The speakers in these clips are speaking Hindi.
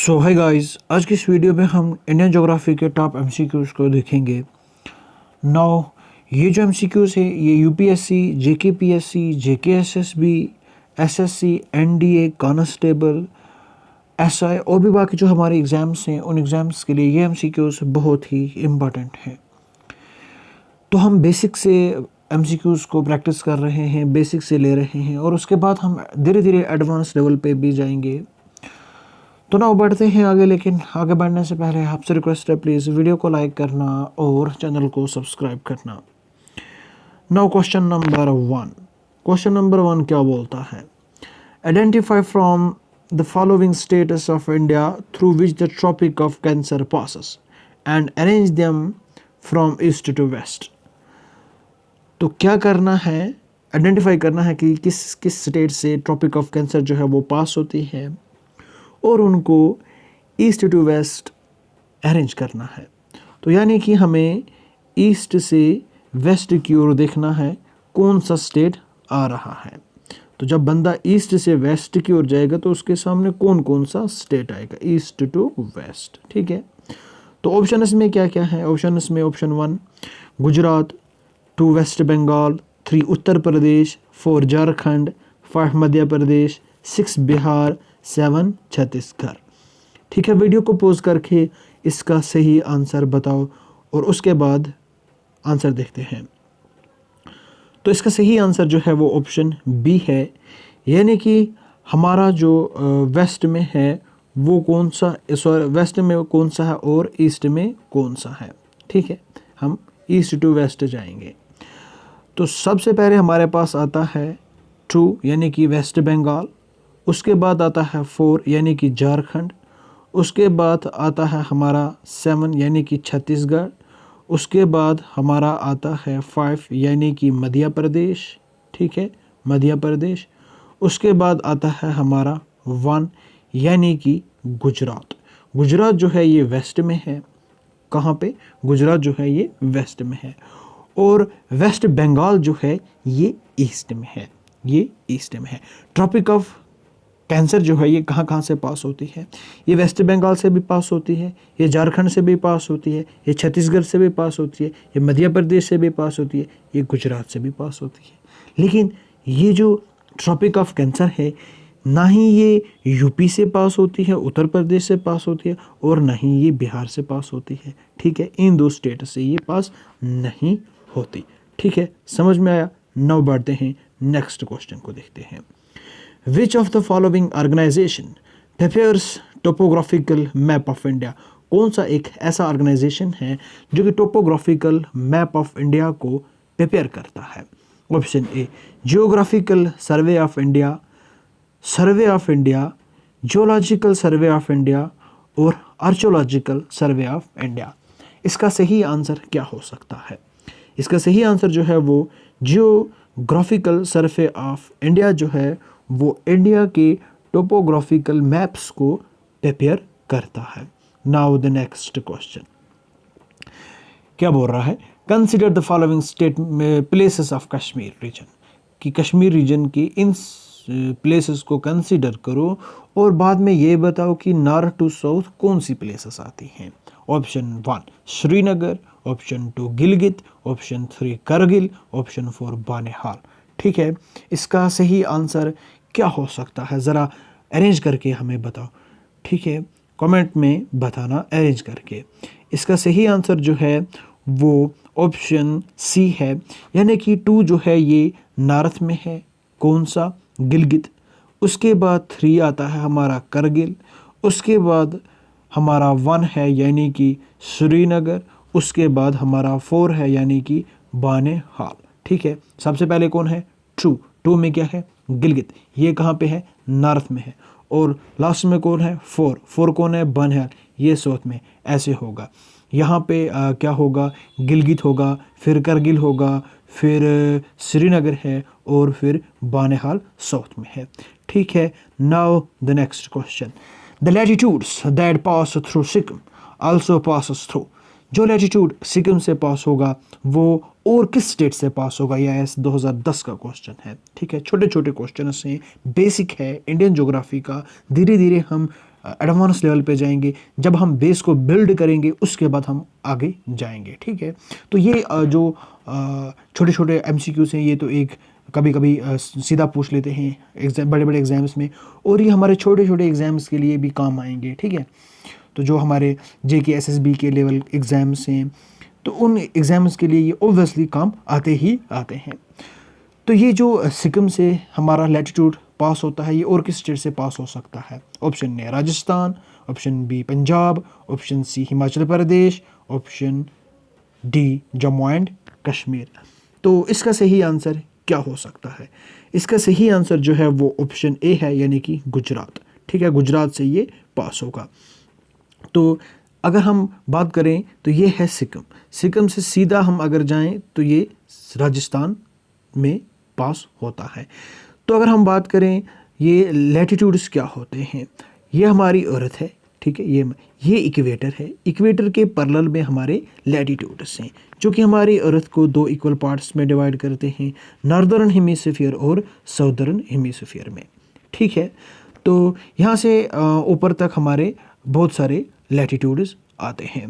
सो हाय गाइस, आज की इस वीडियो में हम इंडियन ज्योग्राफी के टॉप एमसीक्यूज को देखेंगे। नाउ ये जो एमसीक्यूज है ये UPSC, JKPSC, JKSSB, SSC, NDA, constable, SI और भी बाकी जो हमारे एग्ज़ाम्स हैं उन एग्ज़ाम्स के लिए ये एमसीक्यूज बहुत ही इम्पॉर्टेंट हैं। तो हम बेसिक से एमसीक्यूज को प्रैक्टिस कर रहे हैं, बेसिक से ले रहे हैं और उसके बाद हम धीरे धीरे एडवांस लेवल पे भी जाएंगे। तो ना बढ़ते हैं आगे, लेकिन आगे बढ़ने से पहले आपसे रिक्वेस्ट है प्लीज़ वीडियो को लाइक करना और चैनल को सब्सक्राइब करना। नाउ क्वेश्चन नंबर वन क्या बोलता है? Identify from the following states of India through which the tropic of cancer passes and arrange them from east to west. तो क्या करना है? आइडेंटिफाई करना है कि किस किस स्टेट से ट्रॉपिक ऑफ कैंसर जो है वो पास होती है और उनको ईस्ट टू वेस्ट अरेंज करना है। तो यानी कि हमें ईस्ट से वेस्ट की ओर देखना है कौन सा स्टेट आ रहा है। तो जब बंदा ईस्ट से वेस्ट की ओर जाएगा तो उसके सामने कौन कौन सा स्टेट आएगा, ईस्ट टू वेस्ट। ठीक है, तो ऑप्शन में क्या क्या है? ऑप्शन में ऑप्शन 1 गुजरात, 2 वेस्ट बंगाल, 3 उत्तर प्रदेश, 4 झारखंड, 5 मध्य प्रदेश, 6 बिहार, 7 छत्तीसगढ़। ठीक है, वीडियो को पॉज करके इसका सही आंसर बताओ और उसके बाद आंसर देखते हैं। तो इसका सही आंसर जो है वो ऑप्शन बी है, यानी कि हमारा जो वेस्ट में है वो कौन सा, सॉरी वेस्ट में कौन सा है और ईस्ट में कौन सा है। ठीक है, हम ईस्ट टू वेस्ट जाएंगे। तो सबसे पहले हमारे पास आता है 2 यानी कि वेस्ट बंगाल, उसके बाद आता है 4 यानी कि झारखंड, उसके बाद आता है हमारा 7 यानी कि छत्तीसगढ़, उसके बाद हमारा आता है 5 यानी कि मध्य प्रदेश। ठीक है, मध्य प्रदेश, उसके बाद आता है हमारा 1 यानी कि गुजरात। गुजरात जो है ये वेस्ट में है। कहाँ पे? गुजरात जो है ये वेस्ट में है और वेस्ट बंगाल जो है ये ईस्ट में है, ये ईस्ट में है। ट्रॉपिक ऑफ कैंसर जो है ये कहाँ कहाँ से पास होती है? ये वेस्ट बंगाल से भी पास होती है, ये झारखंड से भी पास होती है, ये छत्तीसगढ़ से भी पास होती है, ये मध्य प्रदेश से भी पास होती है, ये गुजरात से भी पास होती है। लेकिन ये जो ट्रॉपिक ऑफ कैंसर है ना ही ये यूपी से पास होती है, उत्तर प्रदेश से पास होती है और ना ही ये बिहार से पास होती है। ठीक है, इन 2 स्टेट से ये पास नहीं होती। ठीक है, समझ में आया? नाउ बढ़ते हैं नेक्स्ट क्वेश्चन को देखते हैं। Which of the following organization prepares topographical map of India? कौन सा एक ऐसा ऑर्गेनाइजेशन है जो कि टोपोग्राफिकल मैप ऑफ इंडिया को प्रिपेयर करता है? Option A geographical survey of India, survey of India, geological survey of India और आर्कियोलॉजिकल सर्वे ऑफ इंडिया। इसका सही आंसर क्या हो सकता है? इसका सही आंसर जो है वो जियोग्राफिकल सर्वे ऑफ इंडिया जो है वो इंडिया के टोपोग्राफिकल मैप्स को प्रिपेयर करता है। नाउ द नेक्स्ट क्वेश्चन क्या बोल रहा है? Consider the following state places of Kashmir region, कि कश्मीर रीजन की इन प्लेसेस को कंसिडर करो और बाद में ये बताओ कि नॉर्थ टू साउथ कौन सी प्लेसेस आती हैं। Option 1 Srinagar, option 2 Gilgit, option 3 Kargil, option 4 बानेहाल। ठीक है, इसका सही आंसर क्या हो सकता है? ज़रा अरेंज करके हमें बताओ। ठीक है, कमेंट में बताना अरेंज करके। इसका सही आंसर जो है वो ऑप्शन सी है, यानी कि 2 जो है ये नॉर्थ में है। कौन सा? गिलगित। उसके बाद 3 आता है हमारा करगिल, उसके बाद हमारा 1 है यानी कि श्रीनगर, उसके बाद हमारा 4 है यानी कि बानेहाल। ठीक है, सबसे पहले कौन है? 2 में क्या है? गिलगित, ये कहाँ पे है? नॉर्थ में है। और लास्ट में कौन है? 4 कौन है? बानेहाल, ये साउथ में। ऐसे होगा यहाँ पे क्या होगा? गिलगित होगा, फिर करगिल होगा, फिर श्रीनगर है और फिर बानेहाल साउथ में है। ठीक है, now the next question. The latitudes that pass through Sikkim also pass through, जो लैटिट्यूड सिक्किम से पास होगा वो और किस स्टेट से पास होगा? यह 2010 का क्वेश्चन है। ठीक है, छोटे छोटे क्वेश्चन हैं, बेसिक है इंडियन ज्योग्राफी का। धीरे धीरे हम एडवांस लेवल पे जाएंगे। जब हम बेस को बिल्ड करेंगे उसके बाद हम आगे जाएंगे, ठीक है। तो ये जो छोटे छोटे MCQs हैं ये तो एक कभी कभी सीधा पूछ लेते हैं एग्जाम, बड़े बड़े एग्जाम्स में, और ये हमारे छोटे छोटे एग्जाम्स के लिए भी काम आएंगे, ठीक है। तो जो हमारे JK SSB के लेवल एग्ज़ाम्स हैं तो उन एग्ज़ाम्स के लिए ये ओब्वियसली काम आते ही आते हैं। तो ये जो सिक्किम से हमारा लैटिट्यूड पास होता है ये और किस स्टेट से पास हो सकता है? Option A Rajasthan, option B Punjab, option C Himachal Pradesh, option D Jammu and Kashmir. तो इसका सही आंसर क्या हो सकता है? इसका सही आंसर जो है वो ऑप्शन ए है, यानी कि गुजरात, ठीक है। गुजरात से ये पास होगा। तो अगर हम बात करें तो ये है सिक्किम। सिक्किम से सीधा हम अगर जाएं तो ये राजस्थान में पास होता है। तो अगर हम बात करें ये लैटिट्यूड्स क्या होते हैं, ये हमारी अर्थ है, ठीक है। ये इक्वेटर है, इक्वेटर के पैरेलल में हमारे लैटिट्यूड्स हैं जो कि हमारी अर्थ को 2 इक्वल पार्ट्स में डिवाइड करते हैं, नॉर्दर्न हेमिस्फीयर और साउदर्न हेमिस्फीयर में, ठीक है। तो यहाँ से ऊपर तक हमारे बहुत सारे लैटिट्यूड्स आते हैं।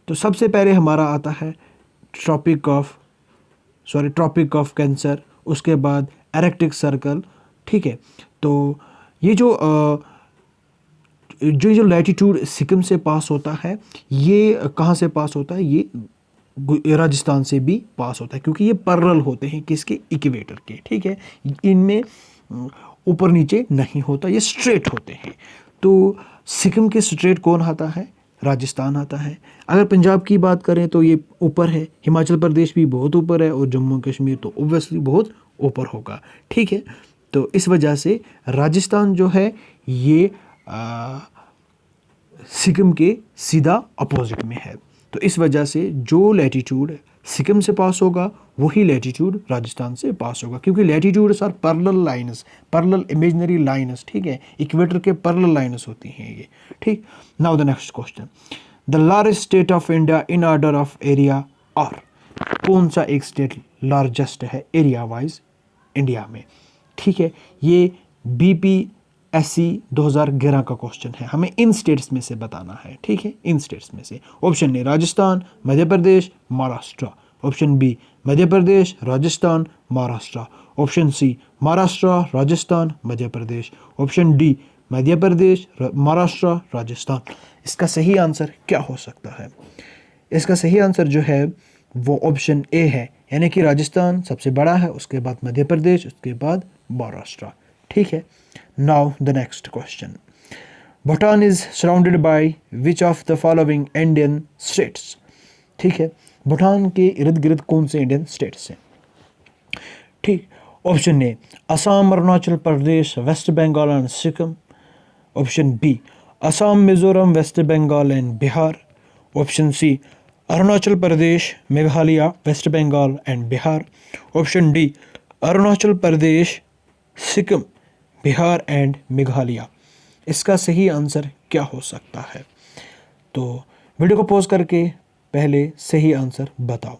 तो सबसे पहले हमारा आता है ट्रॉपिक ऑफ कैंसर, उसके बाद आर्कटिक सर्कल, ठीक है। तो ये जो लैटिट्यूड सिक्किम से पास होता है ये कहाँ से पास होता है? ये राजस्थान से भी पास होता है, क्योंकि ये पैरेलल होते हैं किसके? इक्वेटर के, ठीक है। इनमें ऊपर नीचे नहीं होता, ये स्ट्रेट होते हैं। तो सिक्किम के स्ट्रेट कौन आता है? राजस्थान आता है। अगर पंजाब की बात करें तो ये ऊपर है, हिमाचल प्रदेश भी बहुत ऊपर है, और जम्मू कश्मीर तो ओब्वियसली बहुत ऊपर होगा, ठीक है। तो इस वजह से राजस्थान जो है ये सिक्किम के सीधा अपोजिट में है। तो इस वजह से जो लैटिट्यूड सिक्किम से पास होगा वही लैटिट्यूड राजस्थान से पास होगा, क्योंकि latitudes are parallel lines, parallel imaginary lines, ठीक है। इक्वेटर के पैरेलल लाइन्स होती हैं ये, ठीक। Now the next question, the largest state of India in order of area are. कौन सा एक स्टेट लार्जेस्ट है एरिया वाइज इंडिया में, ठीक है। ये BPSC 2011 का क्वेश्चन है, हमें इन स्टेट्स में से बताना है, ठीक है। इन स्टेट्स में से option A Rajasthan, Madhya Pradesh, Maharashtra, option B Madhya Pradesh, Rajasthan, Maharashtra, option C Maharashtra, Rajasthan, Madhya Pradesh, option D Madhya Pradesh, Maharashtra, Rajasthan. इसका सही आंसर क्या हो सकता है? इसका सही आंसर जो है वो ऑप्शन ए है, यानी कि राजस्थान सबसे बड़ा है, उसके बाद मध्य प्रदेश, उसके बाद महाराष्ट्र, ठीक है। Now the next question, Bhutan is surrounded by which of the following Indian states, ठीक है। भूटान के इर्द गिर्द कौन से इंडियन स्टेट्स हैं, ठीक। Option A Assam, Arunachal Pradesh, waste Bengal and Sikkim, option B Assam, Mizoram, West Bengal and Bihar, option C Arunachal Pradesh, Meghalaya, West Bengal and Bihar, option D Arunachal Pradesh, Sikkim, Bihar and Meghalaya. इसका सही आंसर क्या हो सकता है? तो वीडियो को पॉज करके पहले सही आंसर बताओ।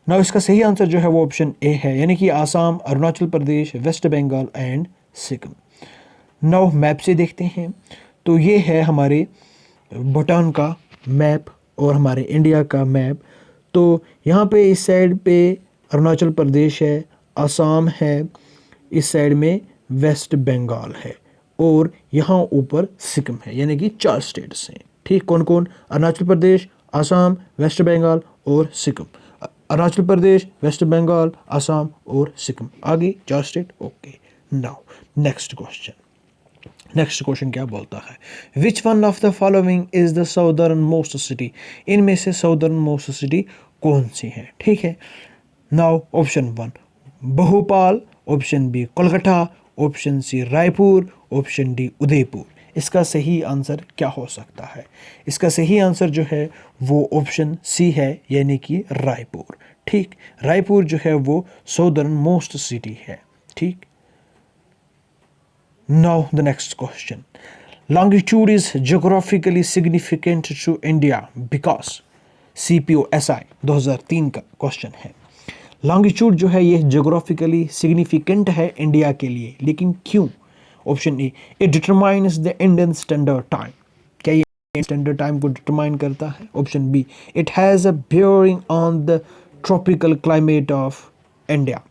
ना इसका सही आंसर जो है वो ऑप्शन ए है, यानी कि Assam, Arunachal Pradesh, waste Bengal and Sikkim. Now map से देखते हैं, तो ये है हमारे भूटान का मैप और हमारे इंडिया का मैप। तो यहाँ पे इस साइड पे अरुणाचल प्रदेश है, आसाम है, इस साइड में वेस्ट बंगाल है, और यहाँ ऊपर सिक्किम है, यानी कि 4 स्टेट्स हैं, ठीक। कौन कौन? अरुणाचल प्रदेश, आसाम, वेस्ट बंगाल और सिक्किम। अरुणाचल प्रदेश, वेस्ट बंगाल, आसाम और सिक्किम, आगे 4 state, okay. Now next question क्या बोलता है? विच one of the following is the southern most city. इनमें से साउदर्न मोस्ट सिटी कौन सी है, ठीक है। Now option 1 Bhopal, option B Kolkata, option C Raipur, option D Udaipur. इसका सही आंसर क्या हो सकता है? इसका सही आंसर जो है वो ऑप्शन सी है, यानी कि रायपुर, ठीक। रायपुर जो है वो साउदर्न मोस्ट सिटी है, ठीक। Now the next question, longitude is geographically significant to India because. CPOSI 2003 का क्वेश्चन है। लॉन्गिट्यूड जो है ये जियोग्राफिकली सिग्निफिकेंट है इंडिया के लिए, लेकिन क्यों? Option A, it determines the Indian standard time, क्या ये स्टैंडर्ड टाइम को डिटरमाइन करता है? Option B, it has a bearing on the tropical climate of India.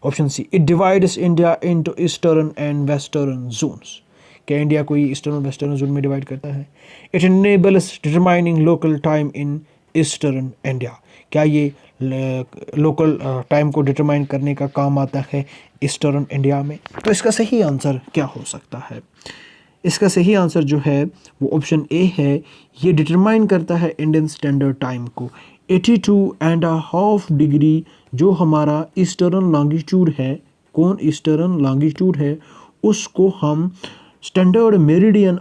Option C, it divides India into eastern and western zones, क्या इंडिया को ईस्टर्न और वेस्टर्न जोन में डिवाइड करता है? It enables determining local time in eastern India, क्या ये लोकल टाइम को डिटरमाइन करने का काम आता है ईस्टर्न इंडिया में? तो इसका सही आंसर क्या हो सकता है? इसका सही आंसर जो है वो ऑप्शन ए है, ये डिटरमाइन करता है इंडियन स्टैंडर्ड टाइम को। 82.5 डिग्री जो हमारा ईस्टर्न लॉन्गिट्यूड है, कौन ईस्टर्न लॉन्गिट्यूड है, उसको हम स्टैंडर्ड मेरिडियन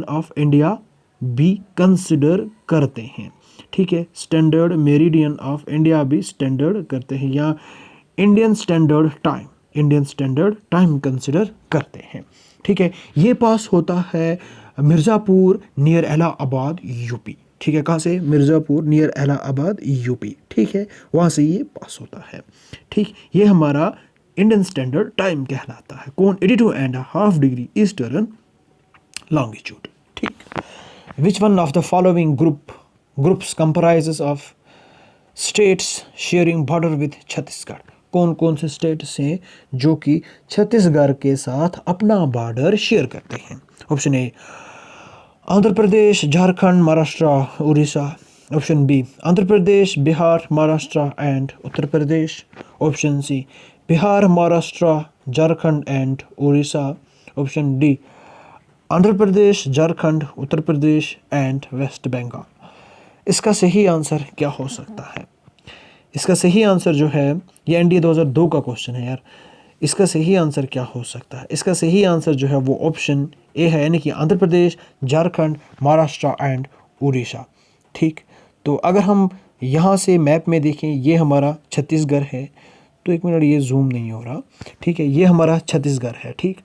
ऑफ इंडिया भी कंसिडर करते हैं। ठीक है, स्टैंडर्ड मेरिडियन ऑफ इंडिया भी स्टैंडर्ड करते हैं, या इंडियन स्टैंडर्ड टाइम कंसिडर करते हैं। ठीक है, ये पास होता है मिर्ज़ापुर नियर इलाहाबाद यूपी। ठीक है, कहाँ से? Mirzapur near Allahabad UP. ठीक है, वहाँ से ये पास होता है। ठीक, ये हमारा इंडियन स्टैंडर्ड टाइम कहलाता है। कौन? 82.5 डिग्री ईस्टर्न लॉन्गिट्यूड। ठीक, which one of the following groups comprises of states sharing border with Chhattisgarh, कौन कौन से स्टेट्स हैं जो कि छत्तीसगढ़ के साथ अपना बॉर्डर शेयर करते हैं? Option A, Andhra Pradesh, Jharkhand, Maharashtra, Orissa. Option B, Andhra Pradesh, Bihar, Maharashtra and Uttar Pradesh. Option C, Bihar, Maharashtra, Jharkhand and Orissa. Option D, Andhra Pradesh, Jharkhand, Uttar Pradesh and West Bengal. इसका सही आंसर क्या हो सकता है? इसका सही आंसर जो है, ये एनडीए 2002 का क्वेश्चन है यार। इसका सही आंसर क्या हो सकता है? इसका सही आंसर जो है वो ऑप्शन ए है, यानी कि आंध्र प्रदेश, झारखंड, महाराष्ट्र एंड उड़ीसा। ठीक, तो अगर हम यहाँ से मैप में देखें, ये हमारा छत्तीसगढ़ है। तो एक मिनट, ये जूम नहीं हो रहा। ठीक है, ये हमारा छत्तीसगढ़ है। ठीक,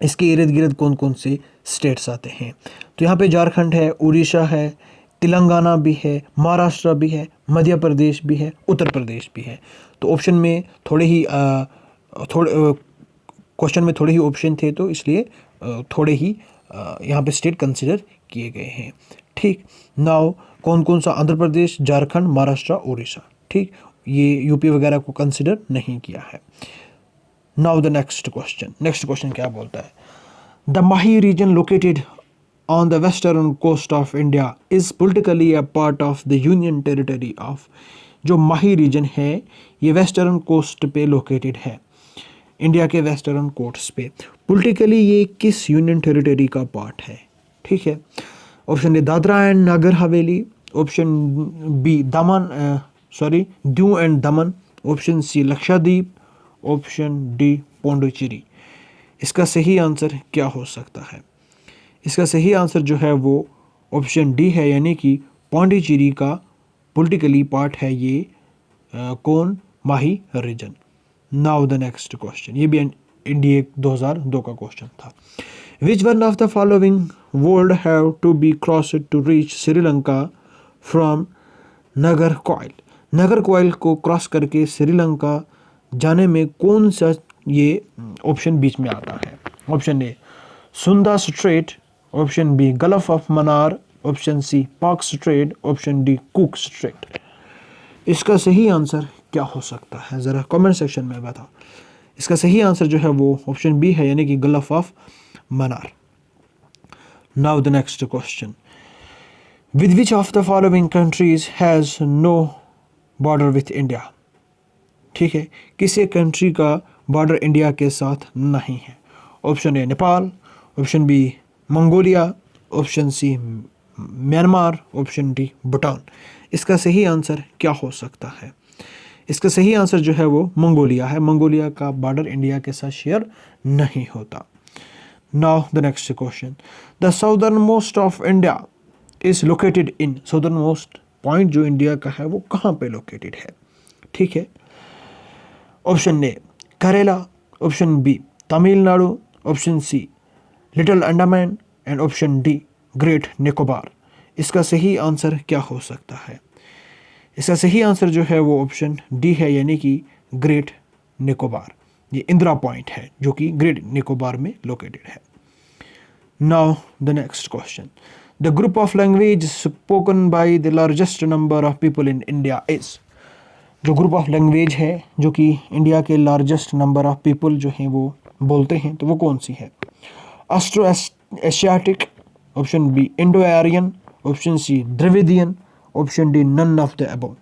इसके इर्द गिर्द कौन कौन से स्टेट्स आते हैं? तो यहाँ पे झारखंड है, उड़ीसा है, तेलंगाना भी है, महाराष्ट्र भी है, मध्य प्रदेश भी है, उत्तर प्रदेश भी है। तो ऑप्शन में क्वेश्चन में थोड़े ही ऑप्शन थे, तो इसलिए थोड़े ही यहाँ पे स्टेट कंसिडर किए गए हैं। ठीक, नाउ कौन कौन सा? आंध्र प्रदेश, झारखंड, महाराष्ट्र, उड़ीसा। ठीक, ये यूपी वगैरह को कंसिडर नहीं किया है। नाउ द नेक्स्ट क्वेश्चन क्या बोलता है? The Mahe region located on the western coast of India is politically a part of the union territory of, जो माही रीजन है ये वेस्टर्न कोस्ट पे लोकेटेड है, इंडिया के वेस्टर्न कोस्ट पे। पॉलिटिकली ये किस यूनियन टेरिटरी का पार्ट है? ठीक है, option A, Dadra and Nagar Haveli. Option B, Diu and Daman. Option C, Lakshadweep. Option D, Pondicherry. इसका सही आंसर क्या हो सकता है? इसका सही आंसर जो है वो ऑप्शन डी है, यानी कि पौंडीचेरी का पॉलिटिकली पार्ट है ये कौन? Mahe region. Now the next question, ये भी इंडिया 2002 का क्वेश्चन था। Which one of the following world have to be crossed to reach Sri Lanka from Nagercoil, Nagercoil को क्रॉस करके श्रीलंका जाने में कौन सा ये ऑप्शन बीच में आता है? Option A, Sunda strait. Option B, gulf of Mannar. Option C, Palk strait. Option D, Cook strait. इसका सही आंसर क्या हो सकता है? ज़रा कमेंट सेक्शन में बताओ। इसका सही आंसर जो है वो ऑप्शन बी है, यानी कि gulf of Mannar. Now the next question, with which of the following countries has no border with India? ठीक है, किसी कंट्री का बॉर्डर इंडिया के साथ नहीं है? Option A, Nepal. Option B, Mongolia. Option C, Myanmar. Option D, Bhutan. इसका सही आंसर क्या हो सकता है? इसका सही आंसर जो है वो मंगोलिया है। मंगोलिया का बॉर्डर इंडिया के साथ शेयर नहीं होता। Now the next question, the southernmost of India is located in, southernmost point जो इंडिया का है वो कहाँ पे लोकेटेड है? ठीक है, option A, Kerala. Option B, Tamil Nadu. Option C, little Andaman and option D, great Nicobar. इसका सही आंसर क्या हो सकता है? इसका सही आंसर जो है वो ऑप्शन डी है, यानी कि ग्रेट निकोबार। ये इंदिरा पॉइंट है जो कि ग्रेट निकोबार में लोकेटेड है। Now the next question, the group of language spoken by the largest number of people in India is. जो ग्रुप ऑफ लैंग्वेज है जो कि इंडिया के लार्जेस्ट नंबर ऑफ पीपल जो हैं वो बोलते हैं, तो वो कौन सी है? Austro Asiatic, option B Indo Aryan, option C Dravidian, option D none of the above.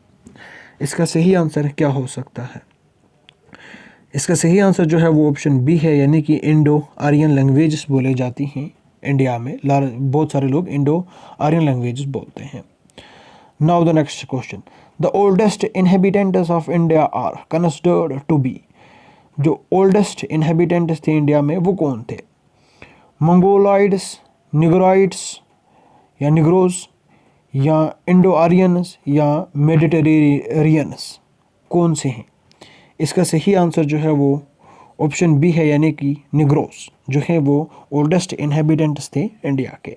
इसका सही आंसर क्या हो सकता है? इसका सही आंसर जो है वो ऑप्शन बी है, यानी कि इंडो आर्यन लैंग्वेजेस बोले जाती हैं इंडिया में। बहुत सारे लोग इंडो आर्यन लैंग्वेजेस बोलते हैं। Now the next question, the oldest inhabitants of India are considered to be. जो ओल्डेस्ट इनहेबिटेंट्स थे इंडिया में वो कौन थे? मंगोलॉइड्स, निग्रोइड्स या निग्रोस, या इंडो आर्यंस या मेडिटेरेनियंस, कौन से हैं? इसका सही आंसर जो है वो ऑप्शन बी है, यानी कि निग्रोस जो है वो ओल्डेस्ट इनहेबिटेंट्स थे इंडिया के।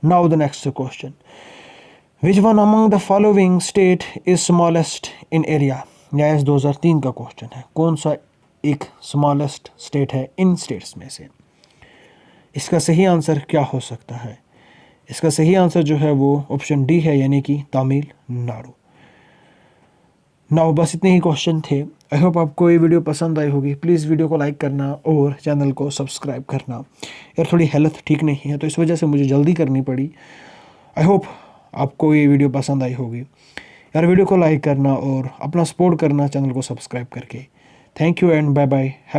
Now the next question, which one among the following state is smallest in area. यह 2003 का क्वेश्चन है। कौन सा एक स्मॉलेस्ट स्टेट है इन स्टेट्स में से? इसका सही आंसर क्या हो सकता है? इसका सही आंसर जो है वो ऑप्शन डी है, यानी कि तमिलनाडु। नाउ बस इतने ही क्वेश्चन थे। आई होप आपको ये वीडियो पसंद आई होगी। प्लीज़ वीडियो को लाइक करना और चैनल को सब्सक्राइब करना। यार थोड़ी हेल्थ ठीक नहीं है तो इस वजह से मुझे जल्दी करनी पड़ी। आई होप आपको ये वीडियो पसंद आई होगी। यार वीडियो को लाइक करना और अपना सपोर्ट करना चैनल को सब्सक्राइब करके। Thank you and bye bye. Have